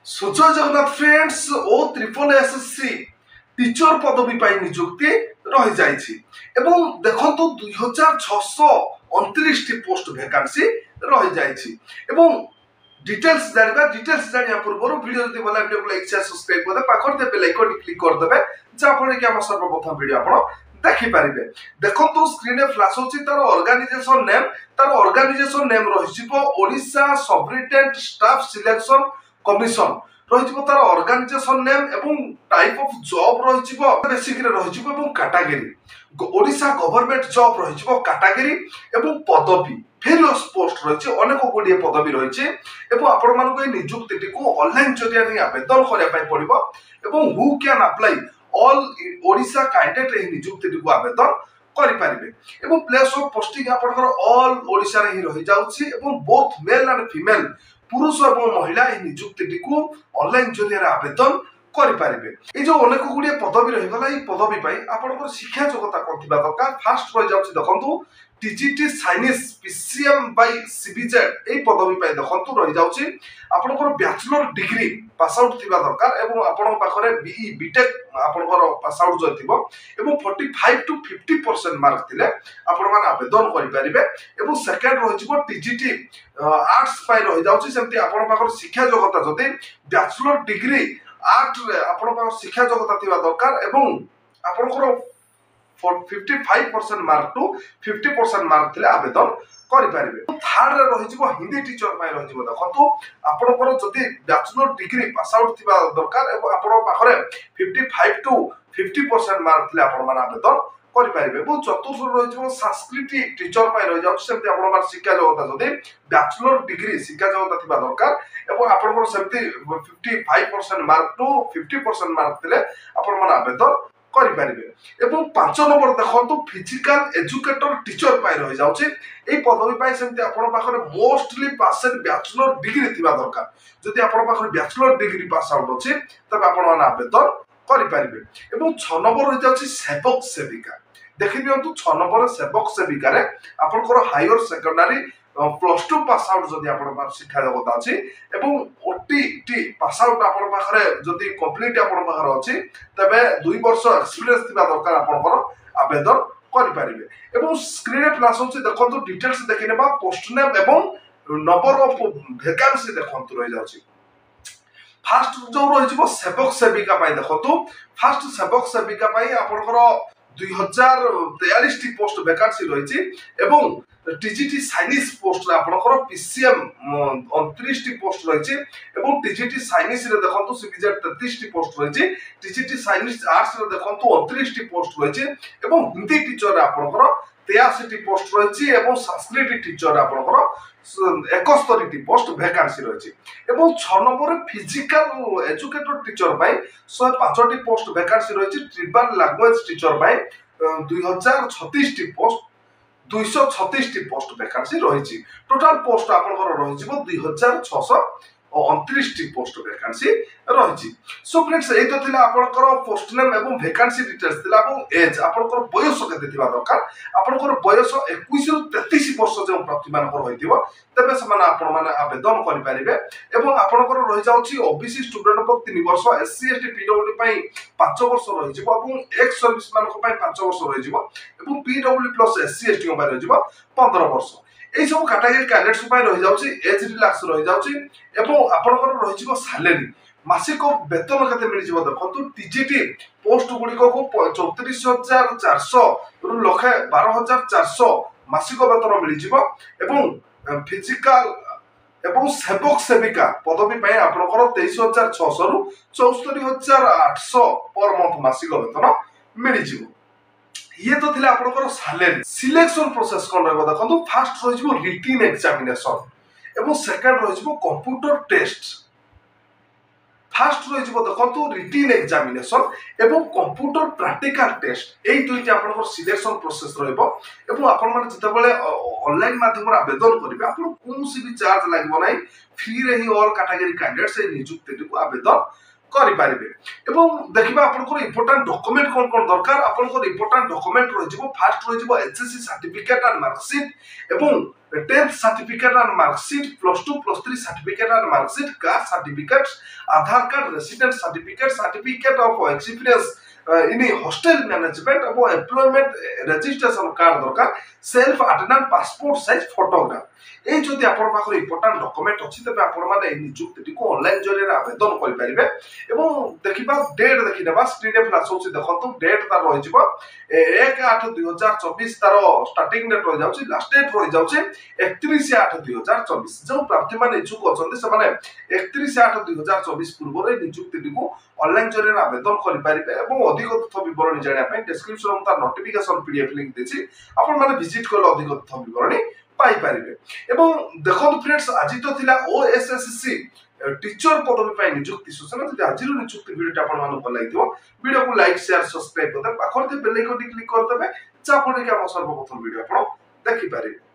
Sujay Jagannath friends ओ triple SSC teacher पदवी नियुक्ति रही जाइछि एवं देखंतु 2629 पोस्ट वैकेंसी रही जाइछि एवं डिटेल्स जानिया पूर्व वीडियो जदि भला वीडियो को लाइक शेयर सब्सक्राइब करदे पाखर दे बेल आइकन क्लिक कर देबे जा फळे कि हम सर्वप्रथम वीडियो आपण देखि पारिबे। देखंतु स्क्रीन रे फ्लैश होछि तार ऑर्गेनाइजेशन नेम रहिसिबो Odisha sovereign staff selection commission रहिजिबो तार ऑर्गेनाइजेशन नेम एवं टाइप ऑफ जॉब रहिजिबो बेसिक रे रहिजिबो एवं कैटेगरी ओडिशा गवर्नमेंट जॉब रहिजिबो कैटेगरी एवं पदवी वेरियस पोस्ट रहिछि अनेक गुडिए पदवी रहिछि एवं आपण मानको ए नियुक्ति को ऑनलाइन जरिया रे आवेदन करिया पय पड़िबो एवं who can apply all Odisha candidate ए नियुक्ति को आवेदन करि पारिबे एवं प्लेस ऑफ पोस्टिंग आपनकर ऑल ओडिशा रे ही रहि जाउछि एवं बोथ मेल एंड फीमेल पुरुष और महिला नियुक्ति को ऑनलाइन जरिया आवेदन करि पारिबे। ए जो अनेक गुडिए पदवी रहि गला ई पदवी पई आपनकर शिक्षा योग्यता कोन थिबा दरकार फास्ट रहि जाउछि देखंतु टीजीटी साइनिस पीसीएम बाय सीबीजेड ए पदवी पई देखंतु रहि जाउछि आपनकर बैचलर डिग्री पास आउट थिबा दरकार एवं आपन पाखरे बीई बीटेक आपनकर पास आउट जो थिबो एवं 45 टू 50% मार्क थिले आपन मान आवेदन करि पारिबे एवं सेकंड रहि जिवो टीजीटी आर्ट्स पई रहि जाउछि सेमति आपन पाखर शिक्षा योग्यता जदि बैचलर डिग्री आर्ट रे आपन पाखर शिक्षा योग्यता थिबा दरकार एवं आपनकर 55% मार्क टू 50% मार्क थिले आवेदन करि पारिबे। थर्ड रे रहि जिवो हिंदी टीचर पई रहि जिवो देखंतु आपनकर जदि बैचलर डिग्री पास आउट थिबा दरकार एवं आपन पाखरे 55 टू 50% मार्क थिले आपन मान आवेदन करि पारिबे। बहुत चतुर्थ रहि जिवो संस्कृत टीचर पई रहि जाउ सेमति आपन मार शिक्षा योग्यता जदि बैचलर डिग्री शिक्षा योग्यता थिबा दरकार एवं आपनकर सेमति 55% मार्क टू 50% मार्क थिले आपन मान आवेदन करि पारिबे एवं 5 नंबर देखंतु फिजिकल एजुकेटर टीचर पाई रहि जाउछि ए पदवी पाई सेमति आपन पाखरे मोस्टली पासेड बैचलर डिग्री थिबा दरकार जदि आपन पाखरे बैचलर डिग्री पास आउट अछि तबे आपन मान आवेदन करि पारिबे एवं 6 नंबर रहि जाउछि सेवक सेविका देखि दियंतु 6 नंबर सेवक सेविका रे आपनकर higher secondary plus 2 pass out जदि आपन पास शिक्षा योग्यता अछि एवं ओटीटी पास आउट आपन पाखरे जदि कंप्लीट आपन पाखरे अछि तबे 2 वर्ष एक्सपीरियंस थिबा दरकार आपनकर आवेदन करि पारिबे एवं स्क्रीन रे फ्लैश होछि देखंतु डिटेल्स देखिनेबा पोस्ट नेम एवं नंबर ऑफ वैकेंसी देखंतु रहि जाउछि। फास्ट जो रहि जिवो सेवक सेविका पई देखंतु फास्ट सेवक सेविका पई आपनकर 2043 टी पोस्ट वैकेंसी रहिछि एवं टीजीटी साइनिस पोस्ट रे आपनकर पीसीएम 29 टी पोस्ट रहिछि एवं टीजीटी साइनिस रे देखंतु सीबीजेड 33 टी पोस्ट रहिछि टीजीटी साइनिस आर्ट्स रे देखंतु 29 टी पोस्ट रहिछि एवं हिंदी टीचर रे आपनकर 83 टी पोस्ट रहिछि एवं संस्कृत टीचर रे आपनकर 71 टी पोस्ट वैकेंसी रहिछि एवं 6 नंबर फिजिकल एजुकेटर टीचर पई 105 टी पोस्ट वैकेंसी रहिछि ट्रिपल लैंग्वेज टीचर पई 2036 टी पोस्ट 236 टी पोस्ट वैकेंसी रहिछि टोटल पोस्ट आपनकर रहिजिबो 2629 टी पोस्ट वैकेंसी रहिछि। सो फ्रेंड्स एतो थिला आपनकर पोस्ट नेम एवं वैकेंसी डिटेल्स थिला एवं एज आपनकर बयस केते थिबा दरकार आपनकर बयस 21 रु 33 वर्ष जे प्राप्ति मानकर होइतिबो तबे समान आपन माने आवेदन करि पारिबे एवं आपनकर रहि जाउछि ओबीसी स्टूडेंट पर 3 वर्ष एससी एसटी पीडब्ल्यू पई 5 वर्ष रहिजिबो एवं एक्स सर्विस मानक पई 5 वर्ष रहिजिबो एवं पीडब्ल्यू प्लस एससी एसटी पई रहिजिबो 15 वर्ष ए सब कैटेगरी कैंडिडेट्स पई रहि जाउछि एज रिलैक्स रहि जाउछि एवं आपनकर रहिजिबो सैलरी मासिक वेतन केते मिलि जिवो देखंतु टीजीटी पोस्ट गुडी को 34400 रु लखे 12400 मासिक वेतन मिलि जिवो एवं फिजिकल एवं सेवक सेविका पदवी पई आपनकर 23600 रु 74800 पर मंथ मासिक वेतन मिलि जिवो। ये तो थिला आपनकर सैलरी सिलेक्शन प्रोसेस कोन रहबो देखंतु फास्ट रहिबो रिटन एग्जामिनेशन एवं सेकंड रहिबो कंप्यूटर टेस्ट फास्ट रहिबो देखंतु रिटन एग्जामिनेशन एवं कंप्यूटर प्रैक्टिकल टेस्ट एई दुईटा आपनकर सिलेक्शन प्रोसेस रहबो एवं आपन माने जते बेले ऑनलाइन माध्यम रे आवेदन करिवे आपन कोनोसी भी चार्ज लागबो नै फ्री रे ही ऑल कैटेगरी कैंडिडेट्स ए नियुक्ति को आवेदन କରିପାରିବେ। ଏବଂ ଦେଖିବା ଆପଣଙ୍କର ଇମ୍ପୋର୍ଟାଣ୍ଟ ଡକୁମେଣ୍ଟ କଣ କଣ ଦରକାର। ଆପଣଙ୍କର ଇମ୍ପୋର୍ଟାଣ୍ଟ ଡକୁମେଣ୍ଟ ରହିଯିବ ଫାର୍ଷ୍ଟ ରହିଯିବ ଏଚଏସସି ସାର୍ଟିଫିକେଟ ଆଣ୍ଡ ମାର୍କସିଟ୍ ଏବଂ 10th সার্টিফিকেট আর মার্কশিট +2 +3 সার্টিফিকেট আর marksheet caste certificate Aadhaar card resident certificate certificate of experience in hostel management এবং এমপ্লয়মেন্ট রেজিস্ট্রেশন কার্ড দরকার সেলফ আটেন্ডান্ট পাসপোর্ট সাইজ ফটোগ্রাফ এই যদি আপনার পাখে ইম্পর্টান্ট ডকুমেন্ট অছি তবে আপনার মানে এই নিযুক্তিটিকে অনলাইন জরিয়ে আবেদন করিপারিবে এবং দেখিবা ডেট দেখি নেবা স্ক্রিনে ফ্লাশ হচ্ছে দেখন্তু ডেট তার রহিଯିବ 1/8/2024 তার স্টার্টিং ডেট রহি যাଉଛି লাস্ট ডেট রহি যাଉଛି 31/8/2024 जो प्रार्थी माने इच्छुक अछन्ते से माने 31/8/2024 पूर्व रे नियुक्तिटिको ऑनलाइन जरिए आवेदन करि पारिबे एवं अधिक तथ्य विवरणी जानिया पय डिस्क्रिप्शन में तार नोटिफिकेशन पीडीएफ लिंक देछि आपण माने विजिट करले अधिक तथ्य विवरणी पाई पारिबे एवं देखंतु फ्रेंड्स आज तो थिला ओएसएससी टीचर पदवी पाई नियुक्ति सूचना जदि आज नियुक्ति वीडियो आपण माने भल लागिथिबो वीडियो को लाइक शेयर सब्सक्राइब करते पाखर बेल आइकन क्लिक करते जा फଳରେ कि हम सर्वप्रथम वीडियो आपण देखि पारिबे।